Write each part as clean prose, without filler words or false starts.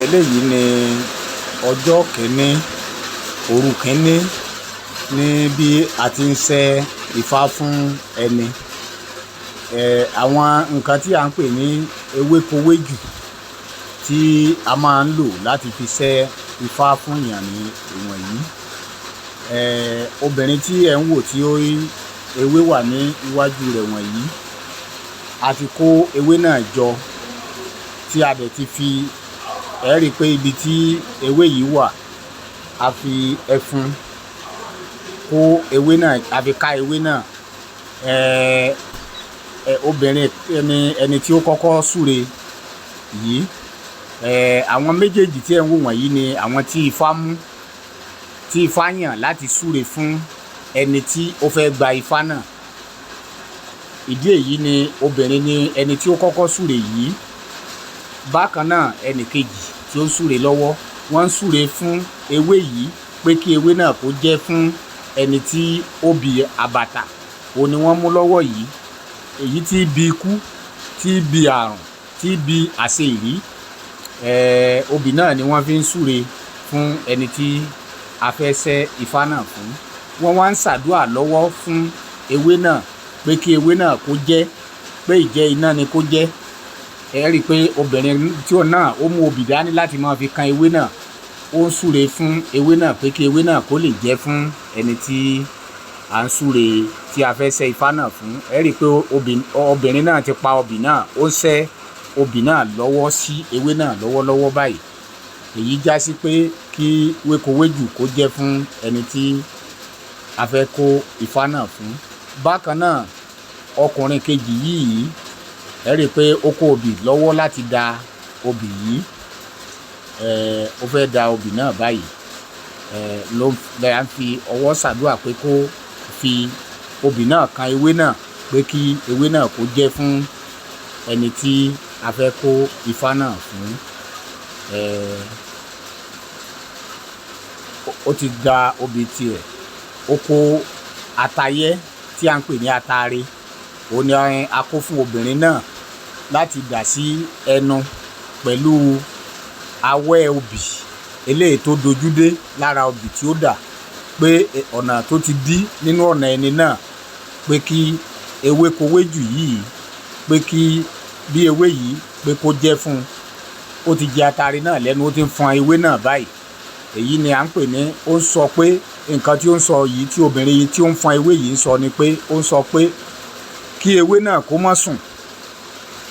Eléyìí ni ọjọ́ kìíní òru kìíní ní bí a ti ń ṣe Ifá fún ẹni. Àwọn nǹkan tí à ń pè ní ewékowéjù tí a máa ń lò láti fi ṣe Ifá fún èèyàn ní ìwọ̀nyí. Obìnrin tí ẹ̀ ń wò tí ewé wà ní iwájú rẹ̀ wọ̀nyí, a ti kó ewé náà jọ tí a dẹ̀ ti fi ẹ rí i pé ibi tí ewé yìí wà, a fi ẹfun kó ewé náà, a fi ká ewé náà. Obìnrin ẹni tí ó kọ́kọ́ súre yìí, àwọn méjèèjì tí ẹ̀ ń wò wọ̀nyí ni àwọn tí Ifá mú, tí Ifá yàn láti súre fún ẹni tí ó fẹ́ gba Ifá náà. Ìdí èyí ni obìnrin ni ẹni tí ó kọ́kọ́ súre yìí. Bákan náà ẹnì kejì tí ó ń súre lọ́wọ́, wọ́n ń súre fún ewé yìí pé kí ewé náà kó jẹ́ fún ẹni tí ó bi àbàtà, òun ni wọ́n mú lọ́wọ́ yìí. Èyí tí bi ikú, tí bi àrùn, tí bi àṣeyìrí, obì náà ni wọ́n fi ń súre fún ẹni tí a fẹ́ ṣẹ́ Ifá náà fún. Wọ́n wá ń ṣàdúrà lọ́wọ́ fún ewé náà pé kí ewé náà kó jẹ́, pé ìjẹ́ iná ni kó jẹ́. Ẹ rí i pé obìnrin tí ó náà ó mú obì dání láti máa fi kan ewé náà, ó ń súre fún ewé náà pé kí ewé náà kó lè jẹ́ fún ẹni tí à ń súre, tí a fẹ́ ṣẹ́ Ifá náà fún. Ẹ rí i pé obìnrin náà ti pa obì náà, ó ń ṣẹ́ obì náà lọ́wọ́ sí ewé náà lọ́wọ́lọ́wọ́ báyìí. Èyí já sí pé kí wékowéjù kó jẹ́ fún ẹni tí a fẹ́ kó Ifá náà fún. Bákan náà ọkùnrin kejì yìí, ẹ rí i pé ó kó obì lọ́wọ́ láti da obì yìí. Ó fẹ́ da obì náà báyìí. Ló ń fi ọwọ́ ṣàdúrà pé kó fi obì náà kan ewé náà pé kí ewé náà kó jẹ́ fún ẹni tí a fẹ́ kó Ifá náà fún. Ó ti da obì tirẹ̀, ó kó atayẹ́ tí à ń pè ní atare, òun ni a kó fún obìnrin náà láti dà sí ẹnu pẹ̀lú awẹ́ obì eléyìí tó dojúdé lára obì tí ó dà, pé ọ̀nà tó ti dí nínú ọ̀nà ẹni náà, pé kí ewékowéjù yìí, pé kí bí ewé yìí pé kó jẹ́ fún un. Ó ti jẹ atare náà lẹ́nu, ó ti ń fọn ewé náà báyìí. Èyí ni à ń pè ní, ó ń sọ pé nǹkan tí ó ń sọ yìí, tí obìnrin yìí tí ó ń fọn ewé yìí ń sọ ni pé, ó ń sọ pé kí ewé náà kó má sùn,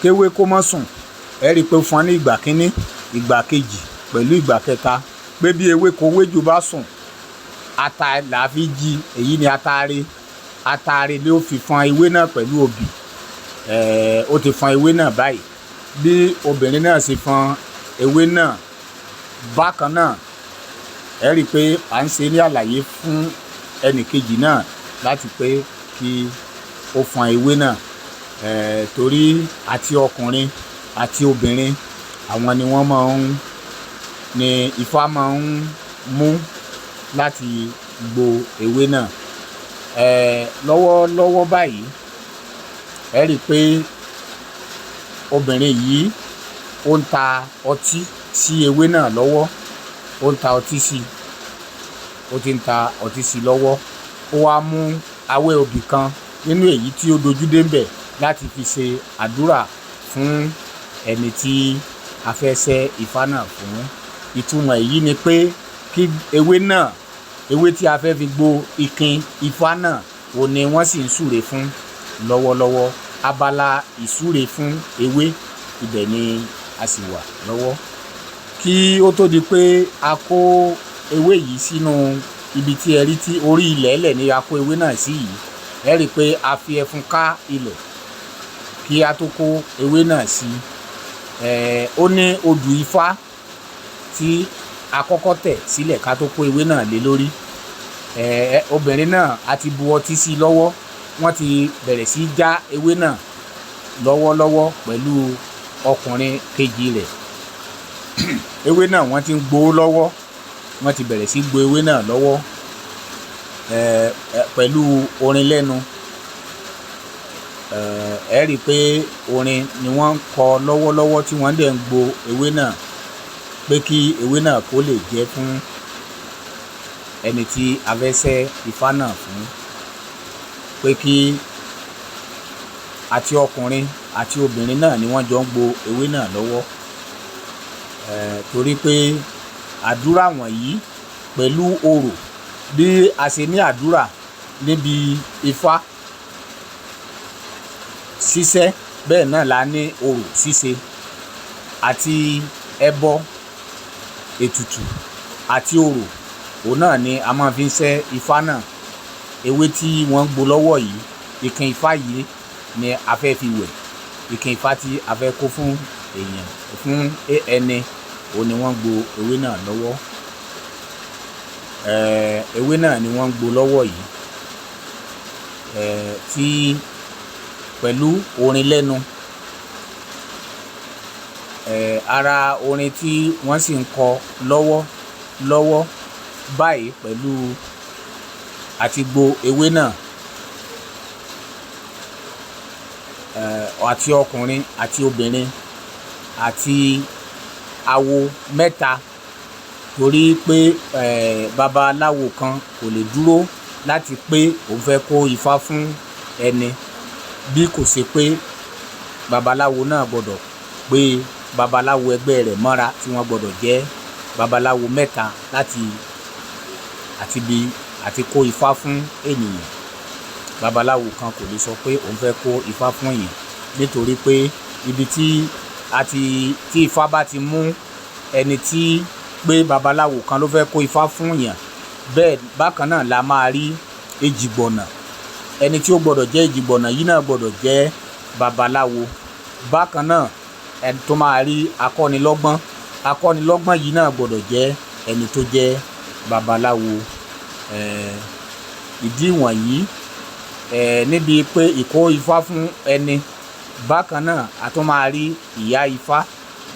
kéwé kó má sùn. Ẹ rí i pé ó fọn ní ìgbà kínní, ìgbà kejì pẹ̀lú ìgbà kẹta, pé bí ewékowéjù bá sùn, ata là á fi jí. Èyí ni atare. Atare ló fi fọn ewé náà pẹ̀lú obì. Ó ti fọn ewé náà báyìí. Bí obìnrin náà ṣe fọn ewé náà, bákan náà ẹ rí i pé à ń ṣe ní àlàyé fún ẹnì kejì náà láti pé kí ó fọn ewé náà. Torí àti ọkùnrin àti obìnrin, àwọn ni wọ́n máa ń, ni Ifá máa ń mú láti gbo ewé náà. Lọ́wọ́lọ́wọ́ báyìí ẹ rí i pé obìnrin yìí ó ń ta ọtí sí ewé náà lọ́wọ́. Ó ń ta ọtí sí, ó ti ń ta ọtí sí lọ́wọ́. Ó wá mú awẹ́ obì kan nínú èyí tí ó dojúdé ń bẹ̀ láti fi ṣe àdúrà fún ẹni tí a fẹ́ ṣẹ́ Ifá náà fún. Ìtumọ̀ èyí ni pé kí ewé náà, ewé tí a fẹ́ fi gbo ikin Ifá náà, òun ni wọ́n sì ń súre fún lọ́wọ́lọ́wọ́. Abala ìsúre fún ewé, ibẹ̀ ni a sì wà lọ́wọ́. Kí ó tó di pé a kó ewé yìí sínú ibi tí ẹ rí tí orí ilẹ̀ ẹlẹ̀ ni a kó ewé náà sí yìí. Ẹ rí i pé a fi ẹfun ká ilẹ̀ kí a tó kó ewé náà sí. Ó ní odù Ifá tí a kọ́kọ́ tẹ̀ sílẹ̀ ká tó kó ewé náà lé lórí. Obìnrin náà a ti bu ọtí sí lọ́wọ́. Wọ́n ti bẹ̀rẹ̀ sí já ewé náà lọ́wọ́lọ́wọ́ pẹ̀lú ọkùnrin kejì rẹ̀. Ewé náà wọ́n ti ń gbó lọ́wọ́. Wọ́n ti bẹ̀rẹ̀ sí gbo ewé náà lọ́wọ́ pẹ̀lú orin lẹ́nu. Ẹ rí i pé orin ni wọ́n ń kọ lọ́wọ́lọ́wọ́ tí wọ́n dẹ̀ ń gbo ewé náà. pé kí ewé náà kó lè jẹ́ fún ẹni tí a fẹ́ ṣẹ́ ifá náà fún, pé kí àti ọkùnrin àti obìnrin náà ni wọ́n jọ ń gbo ewé náà lọ́wọ́, torí pé àdúrà wọ̀nyí pẹ̀lú orò, bí a ṣe ní àdúrà níbi ifá ṣíṣẹ́, bẹ́ẹ̀ náà la ní orò ṣíṣe, àti ẹbọ, ètùtù àti orò, òun náà ni a máa fi ń ṣẹ́ ifá náà. Ewé tí wọ́n ń gbo lọ́wọ́ yìí, ìkin ifá yìí ni a fẹ́ fi wẹ̀, ìkin ifá tí a fẹ́ kó fún èèyàn, fún ẹni, òun ni wọ́n ń gbo ewé náà lọ́wọ́. Ewé náà ni wọ́n ń gbo lọ́wọ́ yìí, tí pẹ̀lú orin lẹ́nu. Ara orin tí wọ́n sì ń kọ lọ́wọ́ báyìí pẹ̀lú àti gbo ewé náà, àti ọkùnrin àti obìnrin àti awo mẹ́ta, torí pé babaláwo kan kò lè dúró láti pé òun fẹ́ kó ifá fún ẹni, bí kò ṣe pé babaláwo náà gbọ́dọ̀ pé babaláwo ẹgbẹ́ rẹ̀ mọ́ra, tí wọ́n gbọ́dọ̀ jẹ́ babaláwo mẹ́ta àti kó ifá fún ènìyàn. Babaláwo kan kò lè sọ pé òun fẹ́ kó ifá fún èèyàn, nítorí pé ibi tí ifá bá ti mú ẹni tí pé babaláwo kan ló fẹ́ kó ifá fún èèyàn, bẹ́ẹ̀ bákan náà la máa rí èjìgbọ̀nà. Ẹni tí ó gbọ́dọ̀ jẹ́ èjìgbọ̀nà yìí náà gbọ́dọ̀ jẹ́ babaláwo. Bákan náà ẹni tó máa rí akọ́nilọ́gbọ́n yìí náà gbọ́dọ̀ jẹ́ ẹni tó jẹ́ babaláwo. Ìdí wọ̀nyí níbi pé ìkó ifá fún ẹni, bákan náà a tún máa rí ìyá ifá.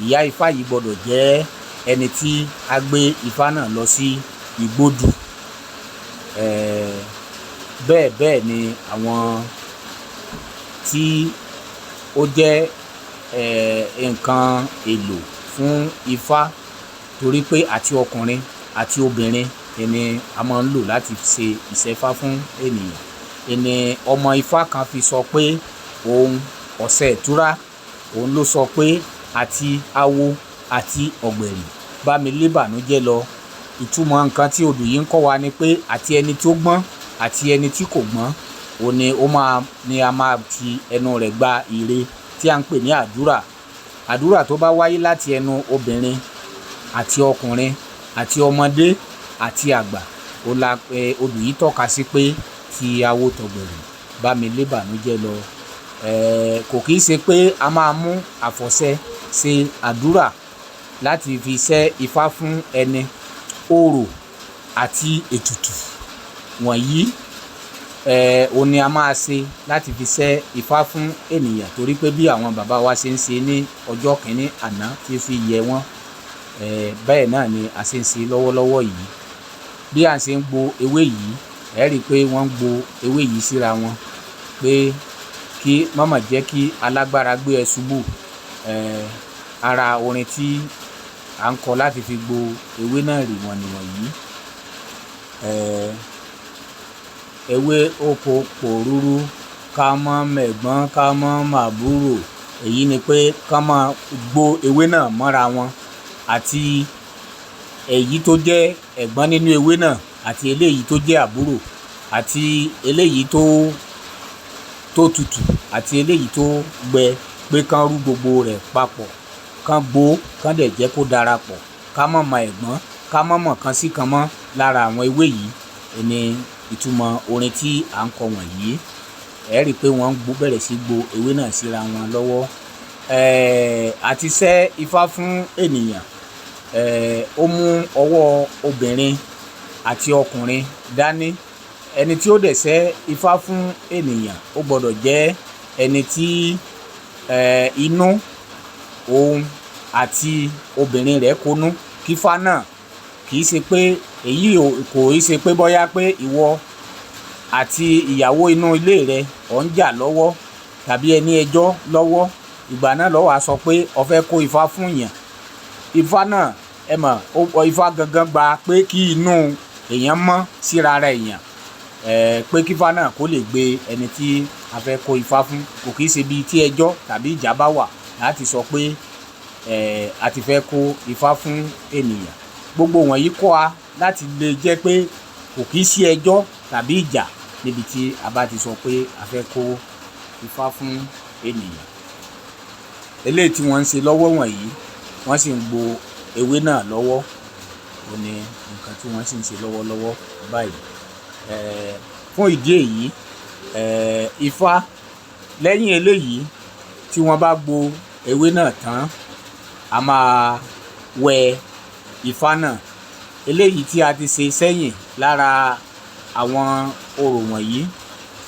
Ìyá ifá yìí gbọ́dọ̀ jẹ́ ẹni tí a gbé ifá náà lọ sí igbódù. Bẹ́ẹ̀ ni àwọn tí ó jẹ́ nǹkan èlò fún ifá, torí pé àti ọkùnrin àti obìnrin ni a máa ń lò láti ṣe ìṣẹ́fá fún ènìyàn. Ẹni ọmọ ifá kan fi sọ pé òun ọ̀sẹ̀ ìtura, òun ló sọ pé àti awo àti ọ̀gbẹ̀rì bá mi lé bànújẹ́ lọ. Ìtumọ̀ nǹkan tí odù yìí ń kọ́ wa ni pé àti ẹni tó gbọ́n àti ẹni tí kò gbọ́n, òun ni a máa ti ẹnu rẹ̀ gba ire tí a ń pè ní àdúrà. Àdúrà tó bá wáyé láti ẹnu obìnrin àti ọkùnrin àti ọmọdé àti àgbà, odù yìí tọ́ka sí pé ti awo tọ̀gbẹ̀rì bá mi lé bànújẹ́ lọ. Kò kìí ṣe pé a máa mú àfọ̀ṣẹ ṣe àdúrà láti fi ṣẹ́ ifá fún ẹni. Orò àti ètùtù wọ̀nyí òun ni a máa ṣe láti fi ṣẹ́ ifá fún ènìyàn, torí pé bí àwọn bàbá wa ṣe ń ṣe ní ọjọ́ kìíní àná tí fi yẹ wọ́n, bẹ́ẹ̀ náà ni a ṣe ń ṣe lọ́wọ́lọ́wọ́ yìí. Bí a ṣe ń gbo ewé yìí, ẹ rí i pé wọ́n ń gbo ewé yìí síra wọn, pé kí má mà jẹ́ kí alágbára gbé ẹ ṣubú. Ara orin tí à ń kọ láti fi gbo ewé náà rè wọ́n nìwọ̀nyí. Ewé oko pòrúrú, ká mọ́ mẹ̀gbọ́n ká mọ́ màbúrò. Èyí ni pé ká máa gbo ewé náà mọ́ra wọn, àti èyí tó jẹ́ ẹ̀gbọ́n nínú ewé náà àti eléyìí tó jẹ́ àbúrò, àti eléyìí tó tutù àti eléyìí tó gbẹ, pé kán rú gbogbo rẹ̀ papọ̀, kán gbó, kán dẹ̀ jẹ́ kó darapọ̀. Ká má mọ ẹ̀gbọ́n, ká má mọ̀ kan sí kan mọ́ lára àwọn ewé yìí. Ni ìtumọ̀ orin tí à ń kọ wọ̀nyí. Ẹ rí i pé wọ́n bẹ̀rẹ̀ sí gbo ewé náà síra wọn lọ́wọ́. Àti ṣẹ́ ifá fún ènìyàn, ó mú ọwọ́ obìnrin àti ọkùnrin dání. Ẹni tí ó dẹ̀ ṣẹ́ ifá fún ènìyàn, ó gbọ́dọ̀ jẹ́ ẹni tí inú òun àti obìnrin rẹ̀ kónú kífá náà. Kìí ṣe pé kò í ṣe pé bóyá pé ìwọ àti ìyàwó inú ilé rẹ ọ̀ ń jà lọ́wọ́, tàbí ẹni ẹjọ́ lọ́wọ́, ìgbà náà ló wá sọ pé o fẹ́ kó ifá fún yàn. Ifá náà ẹ mọ̀ Ifá gangan gba pé kí inú èèyàn mọ́ síra ara èèyàn, pé kífá náà kó lè gbé ẹni tí a fẹ́ kó ifá fún. Kò kìí ṣe bíi tí ẹjọ́ tàbí ìjà bá wà láti sọ pé a ti fẹ́ kó ifá fún ènìyàn. Gbogbo wọ̀nyí kọ́ wa láti lè jẹ́ pé kò kìí sí ẹjọ́ tàbí ìjà níbi tí a bá ti sọ pé a fẹ́ kó ifá fún ènìyàn. Eléyìí tí wọ́n ń ṣe lọ́wọ́ wọ̀nyí, wọ́n sì ń gbo ewé náà lọ́wọ́. Ó ní nǹkan tí wọ́n sì ń ṣe lọ́wọ́lọ́wọ́ báyìí. Fún ìdí èyí, ifá lẹ́yìn eléyìí tí wọ́n bá gbo ewé náà tán, a máa wẹ ifá náà. Eléyìí tí a ti ṣe sẹ́yìn lára àwọn orò wọ̀nyí,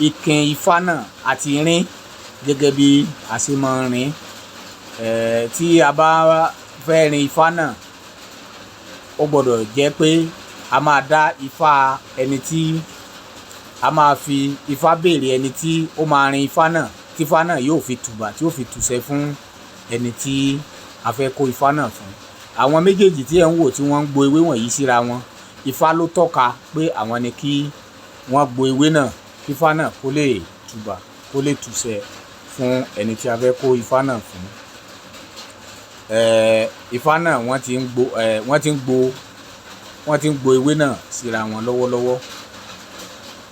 ikin ifá náà àti rín gẹ́gẹ́ bí a ṣe máa ń rín. Tí a bá fẹ́ rin ifá náà, ó gbọ́dọ̀ jẹ́ pé a máa dá ifá ẹni tí a máa fi ifá béèrè ẹni tí ó máa rin ifá náà, tí ifá náà yóò fi tùbà, tí yóò fi tùṣẹ fún ẹni tí a fẹ́ kó ifá náà fún. Àwọn méjèèjì tí ẹ̀ ń wò tí wọ́n ń gbo ewé wọ̀nyí síra wọn, ifá ló tọ́ka pé àwọn ni kí wọ́n gbo ewé náà kí ifá náà kó lè tùbà, kó lè tùṣẹ fún ẹni tí a fẹ́ kó ifá náà fún. Ifá náà wọ́n ti ń gbo ewé náà síra wọn lọ́wọ́lọ́wọ́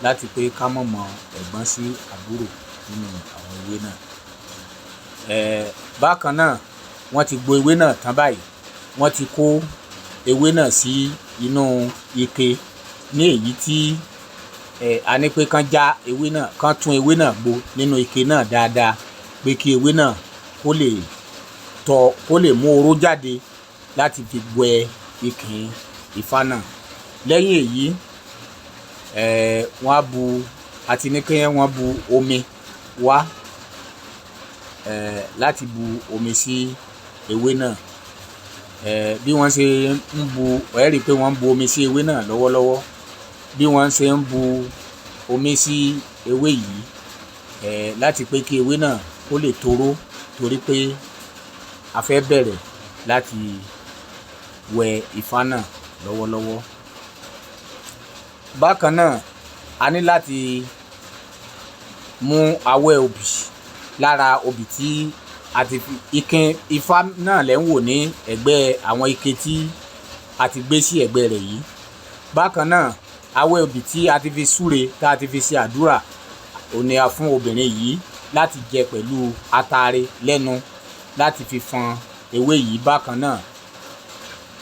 láti pé ká mọ̀ mọ ẹ̀gbọ́n sí àbúrò nínú àwọn ewé náà. Bákan náà wọ́n ti gbo ewé náà tán báyìí, wọ́n ti kó ewé náà sí inú ike ní èyí tí a ní pé kán já ewé náà, kán tún ewé náà gbo nínú ike náà dáadáa, pé kí ewé náà kó lè mú oró jáde láti fi gbẹ ikin ifá náà. Lẹ́yìn èyí, wọ́n á àti ní kí wọ́n bu omi wá, láti bu omi sí ewé náà. Bí wọ́n ṣe ń bu, ẹ rí i pé wọ́n ń bu omi sí ewé náà lọ́wọ́lọ́wọ́. Bí wọ́n ṣe ń bu omi sí ewé yìí, láti pé kí ewé náà kó lè toró, torí pé a fẹ́ bẹ̀rẹ̀ láti wẹ ifá náà lọ́wọ́lọ́wọ́. Bákan náà, a ní láti mú awẹ́ obì lára obì tí a ti fi ikin ifá náà lẹ́ ń wò ní ẹ̀gbẹ́ àwọn ike tí a ti gbé sí ẹ̀gbẹ́ rẹ̀ yìí. Bákan náà, awẹ́ obì tí a ti fi súre, tá a ti fi ṣe àdúrà, òun ni a fún obìnrin yìí láti jẹ pẹ̀lú atare lẹ́nu láti fi fọn ewé yìí. Bákan náà,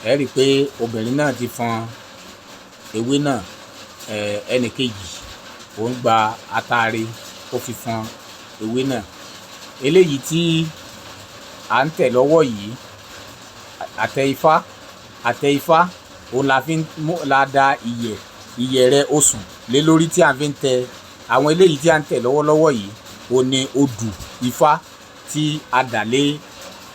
ẹ rí i pé obìnrin náà ti fọn ewé náà. Ẹnì kejì òun gba atare ó fi fọn ewé náà. Eléyìí tí à ń tẹ̀ lọ́wọ́ yìí, àtẹ ifá òun la da ìyẹ̀rẹ̀ osùn lé lórí tí a fi ń tẹ. Àwọn eléyìí tí à ń tẹ̀ lọ́wọ́lọ́wọ́ yìí, òun ni odù ifá tí a dà lé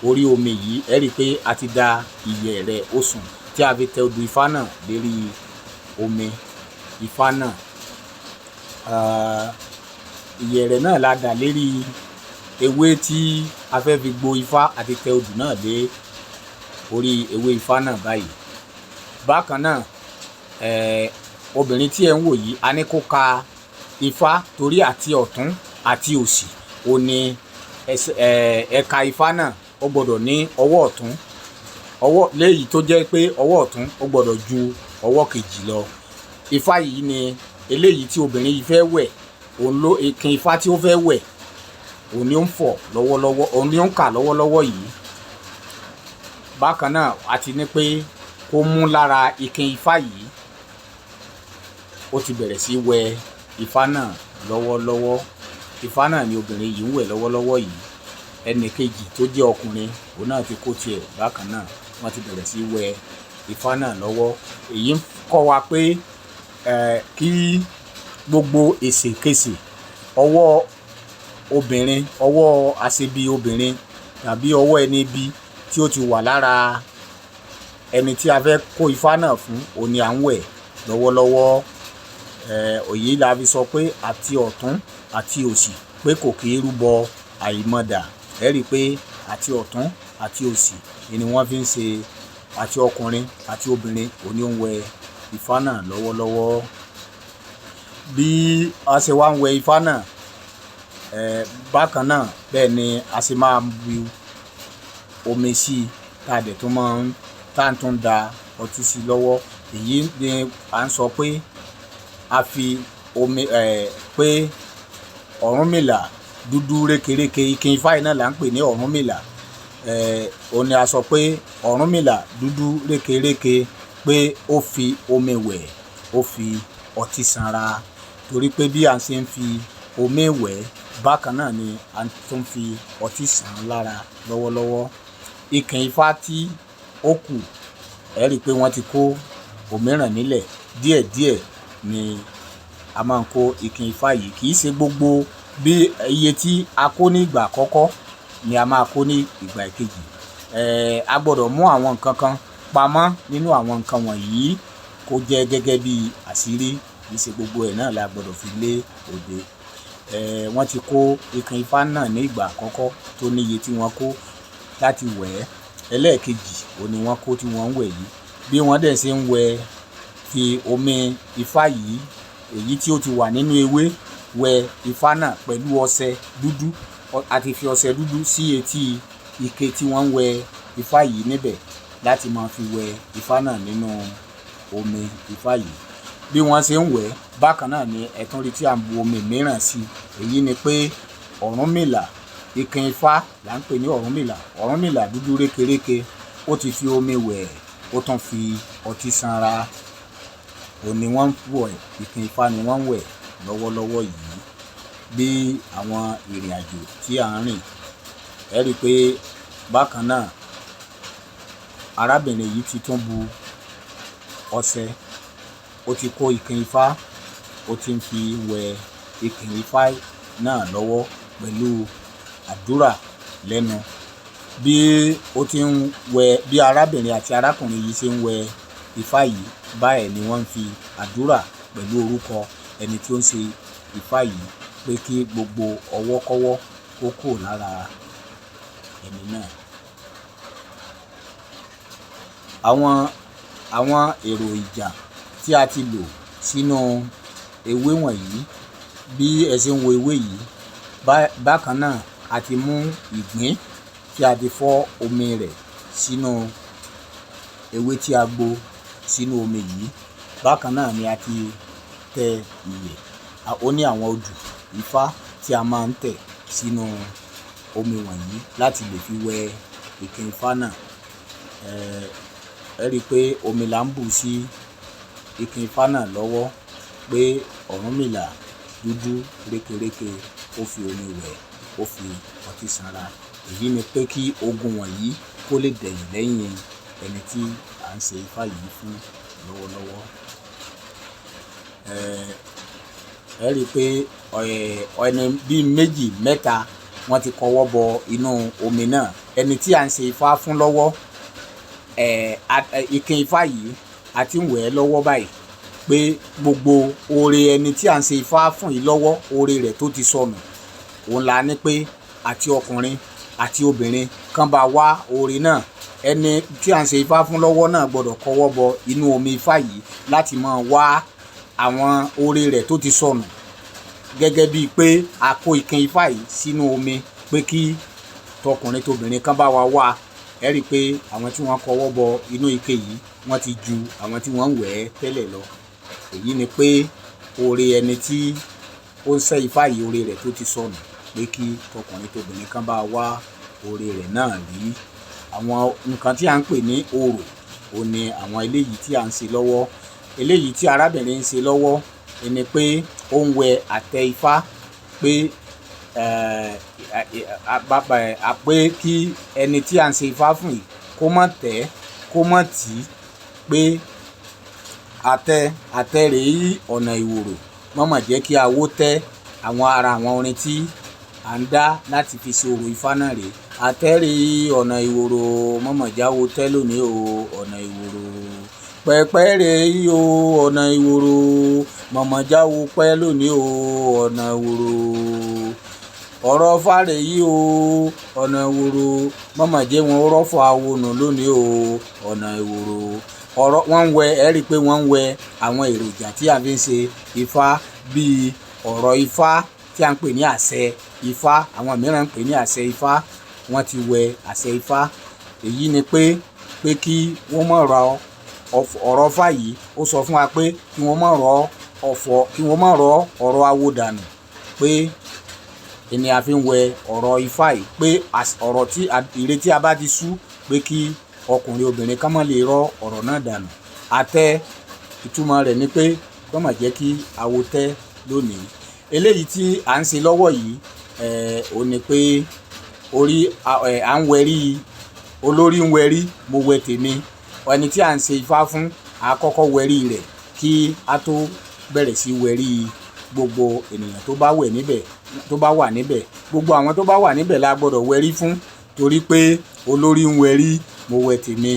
orí omi yìí. Ẹ rí i pé a ti da ìyẹ̀rẹ̀ osùn tí a fi tẹ odù ifá náà lérí omi ifá náà. Ìyẹ̀rẹ̀ náà la dà lérí ewé tí a fẹ́ fi gbo ifá àti tẹ odù náà lé orí ewé ifá náà báyìí. Bákan náà, obìnrin tí ẹ ń wò yìí, a ní kó ka ifá, torí àti ọ̀tún àti òsì ó ní ẹ̀ka ifá náà. Ó gbọ́dọ̀ ní ọwọ́ ọ̀tún, léyìí tó jẹ́ pé ọwọ́ ọ̀tún ó gbọ́dọ̀ ju ọwọ́ kejì lọ. Ifá yìí ni eléyìí tí obìnrin yìí fẹ́ wẹ̀, ikin ifá tí ó fẹ́ wẹ̀, òun ni ó ń fọ̀ lọ́wọ́lọ́wọ́, òun ni ó ń kà lọ́wọ́lọ́wọ́ yìí. Bákan náà, a ti ní pé kó mú lára ikin ifá yìí, ó ti bẹ̀rẹ̀ sí wẹ ifá náà lọ́wọ́lọ́wọ́. Ifá náà ni obìnrin yìí ń wẹ̀ lọ́wọ́lọ́wọ́ yìí. Ẹnì kejì tó jẹ́ ọkùnrin, òun náà ti kó tiẹ̀. Bákan náà, wọ́n ti bẹ̀rẹ̀ sí wẹ ifá náà lọ́wọ́. Èyí ń kọ́ wa pé kí gbogbo èsèkèsè ọwọ́ obìnrin, ọwọ́ aṣebi obìnrin tàbí ọwọ́ ẹni bí tí ó ti wà lára ẹni tí a fẹ́ kó ifá náà fún, òun ni à ń wẹ̀ lọ́wọ́lọ́wọ́. Òye la fi sọ pé àti ọ̀tún àti òsì pé kò kí í rúbọ àìmọ̀dà. Ẹ rí i pé àti ọ̀tún àti òsì ni wọ́n fi ń ṣe àti ọkùnrin àti obìnrin òní ń wẹ Ifá náà lọ́wọ́lọ́wọ́. Bí a ṣe wá ń wẹ Ifá náà, bákan náà bẹ́ẹ̀ ni a ṣe máa bu omi sí i tá a dẹ̀ tún máa ń tún da ọtí sí i lọ́wọ́. Èyí ni à ń sọ pé a fi omi pé Ọ̀rúnmìlà dúdú rékeréke, Ikin Ifá yìí náà là ń pè ní Ọ̀rúnmìlà. Òun ni a sọ pé Ọ̀rúnmìlà dúdú rékeréke pé ó fi omi wẹ̀, ó fi ọtí sanra. Torí pé bí a ṣe ń fi omi wẹ̀, bákan náà ni a tún fi ọtí sàn lára lọ́wọ́lọ́wọ́. Ikin Ifá tí ó kù, ẹ rí i pé wọ́n ti kó òmíràn nílẹ̀. Díẹ̀díẹ̀ ni a máa ń kó Ikin Ifá yìí. Kì í ṣe gbogbo bí iye tí a kó ní ìgbà àkọ́kọ́ ni a máa kó ní ìgbà ìkejì. A gbọ́dọ̀ mú àwọn nǹkan kan pamọ́ nínú àwọn nǹkan wọ̀nyí kó jẹ́ gẹ́gẹ́ bí àṣírí. Kì í ṣe gbogbo ẹ̀ náà la gbọ́dọ̀ fi lé òde. Wọ́n ti kó Ikin Ifá náà ní ìgbà àkọ́kọ́ tó níye tí wọ́n kó láti wẹ̀ ẹ́. Ẹlẹ́ẹ̀kejì òun ni wọ́n kó tí wọ́n ń wẹ̀ yìí. Bí wọ́n dẹ̀ ṣe ń fi omi Ifá yìí, èyí tí ó ti wà nínú ewé, wẹ Ifá náà pẹ̀lú ọṣẹ dúdú. A ti fi ọṣẹ dúdú sí etí ike tí wọ́n ń wẹ Ifá yìí níbẹ̀ láti máa fi wẹ Ifá náà nínú omi Ifá yìí. Bí wọ́n ṣe ń wẹ̀, bákan náà ni ẹ tún rí tí à ń bu omi mìíràn sí i. Èyí ni pé Ọ̀rúnmìlà, Ikin Ifá là ń pè ní Ọ̀rúnmìlà. Ọ̀rúnmìlà dúdú rékeréke, ó ti fi omi wẹ̀, ó tún fi ọtí sanra. Òun ni wọ́n ń wẹ̀, Ikin Ifá ni wọ́n ń wẹ̀ lọ́wọ́lọ́wọ́ yìí. Bí àwọn ìrìn àjò tí à ń rìn, ẹ rí i pé bákan náà arábìnrin yìí ti tún bu ọṣẹ, ó ti kó Ikin Ifá, ó ti ń fi wẹ Ikin Ifá náà lọ́wọ́ pẹ̀lú àdúrà lẹ́nu. Bí ó ti ń wẹ, bí arábìnrin àti arákùnrin yìí ṣe ń wẹ Ifá yìí, báyìí ni wọ́n ń fi àdúrà pẹ̀lú orúkọ ẹni tí ó ń ṣe Ifá yìí pé kí gbogbo ọwọ́kọ́wọ́ kó kúrò lára ẹni náà. Àwọn èròjà tí a ti lò sínú ewé wọ̀nyí, bí ẹ ṣe ń wo ewé yìí, bákan náà a ti mú ìgbín tí a ti fọ́ omi rẹ̀ sínú ewé tí a gbó sínú omi yìí. Bákan náà ni a ti tẹ ìyẹ̀. Ó ní àwọn odù Ifá tí a máa ń tẹ̀ sínú omi wọ̀nyí láti lè fi wẹ Ikin Ifá náà. Ẹ rí i pé omi là ń bù sí Ikin Ifá náà lọ́wọ́ pé Ọ̀rúnmìlà dúdú rékeréke, ó fi omi wẹ̀, ó fi ọtí sanra. Èyí ni pé kí ogun wọ̀nyí kó lè dẹ̀yìn lẹ́yìn ẹni tí à ń ṣe Ifá yìí fún lọ́wọ́lọ́wọ́. Ẹ rí i pé ẹni bíi méjì mẹ́ta wọ́n ti kọwọ́ bọ inú omi náà. Ẹni tí à ń ṣe Ifá fún lọ́wọ́, Ikin Ifá yìí a ti ń wẹ̀ ẹ́ lọ́wọ́ báyìí pé gbogbo oore ẹni tí à ń ṣe Ifá fún yìí lọ́wọ́, oore rẹ̀ tó ti sọnù, òun la ní pé àti ọkùnrin àti obìnrin kan bá wá oore náà. Ẹni tí à ń ṣe Ifá fún lọ́wọ́ náà gbọ́dọ̀ kọwọ́ bọ inú omi Ifá yìí láti máa wá àwọn oore rẹ̀ tó ti sọnù. Gẹ́gẹ́ bíi pé a kó Ikin Ifá yìí sínú omi pé kí tọkùnrin tóbìnrin kan bá wa wá. Ẹ rí i pé àwọn tí wọ́n kọwọ́ bọ inú ike yìí, wọ́n ti ju àwọn tí wọ́n ń wẹ̀ ẹ́ tẹ́lẹ̀ lọ. Èyí ni pé oore ẹni tí ó ń ṣe Ifá yìí, oore rẹ̀ tó ti sọnù, pé kí tọkùnrin tóbìnrin kan bá wá oore rẹ̀ náà rí. Àwọn nǹkan tí à ń pè ní orò, òun ni àwọn eléyìí tí à ń ṣe lọ́wọ́. Eléyìí tí arábìnrin ń ṣe lọ́wọ́ ni pé ó ń wẹ àtẹ Ifá pé pé kí ẹni tí à ń ṣe Ifá fún yìí kó má tẹ̀, kó má tì í, pé àtẹ rèé yí ọ̀nà ìwòrò, mọ̀mọ̀ jẹ́ kí awó tẹ́. Àwọn orin tí à ń dá láti fi ṣe orò Ifá náà rèé. Àtẹ rèé yí ọ̀nà ìwòrò, mọ̀mọ̀ jáwó tẹ́ lónìí o, ọ̀nà ìwòrò. Pẹ̀pẹ́ rèé yí o, ọ̀nà ìwòrò, mọ̀mọ̀ jáwó pẹ́ lónìí o, ọ̀nà ìwòrò. ọ̀rọ̀ fáre yìí o ọ̀nà ìwòrò mọ̀mọ̀ jẹ́ wọn rọ́fọ̀ awonù lónìí o ọ̀nà ìwòrò ọ̀rọ̀ wọ́n ń wẹ ẹ rí i pé wọ́n ń wẹ àwọn èròjà tí a fi ń ṣe ifá bíi ọ̀rọ̀ ifá tí a ń pè ní àṣẹ ifá, àwọn mìíràn ń pè ní àṣẹ ifá. Wọ́n ti wẹ àṣẹ ifá. Èyí ni pé kí wọ́n má rọ ọ̀rọ̀ ifá yìí ó sọ fún wa pé kí wọ́n má rọ ọ̀rọ̀ awo dànù, pé ẹni a fi ń wẹ ọ̀rọ̀ ifá yìí, pé ọ̀rọ̀ tí ìrètí a bá ti sú pé kí ọkùnrin obìnrin ká má lè rọ ọ̀rọ̀ náà dànù. Àtẹ ìtumọ̀ rẹ̀ ni pé kó má jẹ́ kí awo tẹ́ lónìí. Eléyìí tí à ń ṣe lọ́wọ́ yìí ò ní pé à ń wẹrí olórí ń wẹrí mo wẹ tèmi. Ẹni tí à ń ṣe ifá fún a kọ́kọ́ wẹrí rẹ̀ kí a tó bẹ̀rẹ̀ sí wẹrí gbogbo ènìyàn tó bá wà níbẹ̀. Gbogbo àwọn tó bá wà níbẹ̀ la gbọ́dọ̀ wẹrí fún, torí pé olórí ń wẹrí mo wẹ tèmi,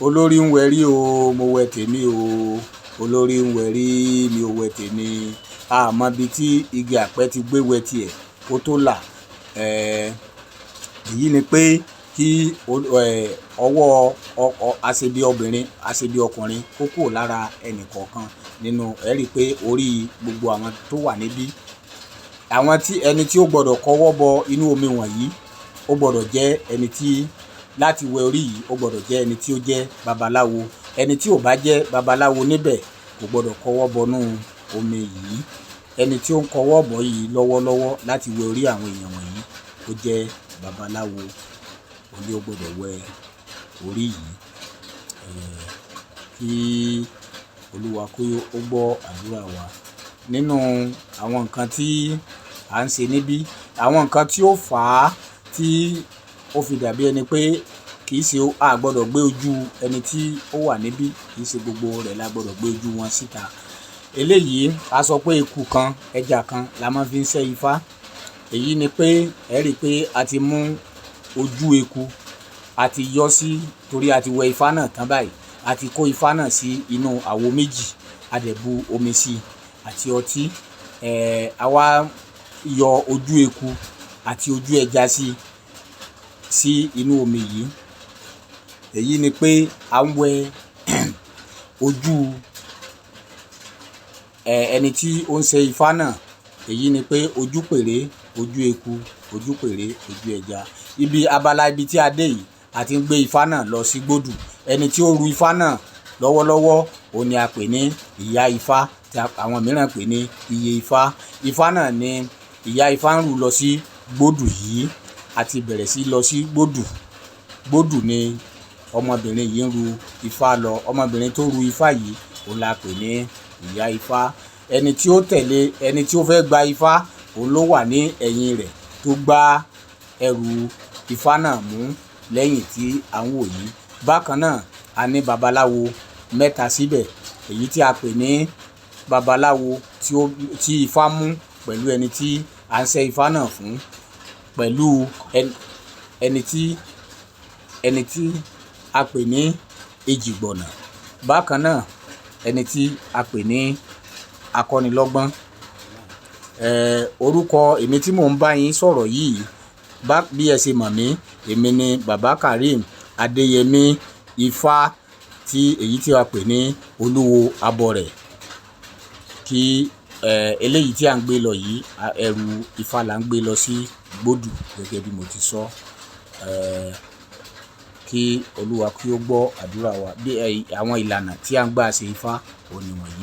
olórí ń wẹrí o mo wẹ tèmi o, olórí ń wẹrí mi ò wẹ tèmi. Àmọ́ ibi tí igi àpẹ́ ti gbé wẹ tiẹ̀ kó tó là. Èyí ni pé kí ọwọ́ aṣebi obìnrin aṣebi ọkùnrin kó kúrò lára ẹnì kọ̀ọ̀kan nínú ẹ rí i pé orí gbogbo àwọn tó wà níbí. Ẹni tí ó gbọ́dọ̀ kọwọ́ bọ inú omi wọ̀nyí ó gbọ́dọ̀ jẹ́ ẹni tí láti wẹ orí yìí ó gbọ́dọ̀ jẹ́ ẹni tí ó jẹ́ babaláwo. Ẹni tí ò bá jẹ́ babaláwo níbẹ̀ kò gbọ́dọ̀ kọwọ́ bọnú omi yìí. Ẹni tí ó ń kọwọ́ bọ̀ yìí lọ́wọ́lọ́wọ́ láti wẹ orí àwọn èèyàn wọ̀nyí ó jẹ́ babaláwo. Òun ni ó gbọ́dọ̀ wẹ orí yìí. Kí Olúwa kó ó gbọ́ àdúrà wa. Nínú àwọn nǹkan tí à ń ṣe níbí, àwọn nǹkan tí ó fà á tí ó fi dàbí ẹni pé kì í ṣe a gbọ́dọ̀ gbé ojú ẹni tí ó wà níbí, kì í ṣe gbogbo rẹ̀ la gbọ́dọ̀ gbé ojú wọn síta. Eléyìí a sọ pé eku kan ẹja kan la máa fi ń ṣẹ́ ifá. Èyí ni pé ẹ rí i pé a ti mú ojú eku a ti yọ sí, torí a ti wẹ ifá náà tán báyìí. A ti kó ifá náà sí inú àwo méjì, a dẹ̀ bu omi sí àti ọtí. A wá yọ ojú eku àti ojú ẹja sí inú omi yìí. Èyí ni pé à ń wẹ ojú ẹni tí ó ń ṣe ifá náà. Èyí ni pé ojú pèrè ojú eku, ojú pèrè ojú ẹja. Abala ibi tí a dé yìí a ti ń gbé ifá náà lọ sí gbódù. Ẹni tí ó ru ifá náà lọ́wọ́lọ́wọ́ òun ni a pè ní ìyá ifá, tí àwọn mìíràn pè ní iye ifá. Ifá náà ni ìyá ifá ń rù lọ sí gbódù yìí. A ti bẹ̀rẹ̀ sí lọ sí gbódù. Gbódù ni ọmọbìnrin yìí ń ru ifá lọ. Ọmọbìnrin tó ru ifá yìí òun la pè ní ìyá ifá. Ẹni tí ó tẹ̀lé ẹni tí ó fẹ́ gba ifá òun ló wà ní ẹ̀yìn rẹ̀ tó gbá ẹrù ifá náà mú lẹ́yìn tí à ń wò yìí. Bákan náà a ní babaláwo mẹ́ta síbẹ̀. Èyí tí a pè ní babaláwo tí ifá mú pẹ̀lú ẹni tí à ń ṣẹ́ ifá náà fún, pẹ̀lú ẹni tí a pè ní èjìgbọ̀nà. Bákan náà ẹni tí a pè ní akọ́nilọ́gbọ́n. Orúkọ èmi tí mò ń bá yín sọ̀rọ̀ yìí, bí ẹ ṣe mọ̀ mí, èmi ni Baba Kareem Adéyẹmí Ifá, èyí tí a pè ní Olúwo Abọrẹ̀. Kí eléyìí tí à ń gbé lọ yìí, ẹrù ifá là ń gbé lọ sí gbódù gẹ́gẹ́ bí mo ti sọ. Kí Olúwa kí ó gbọ́ àdúrà wa. Bí àwọn ìlànà tí à ń gbà ṣe ifá òun ni wọ̀nyí.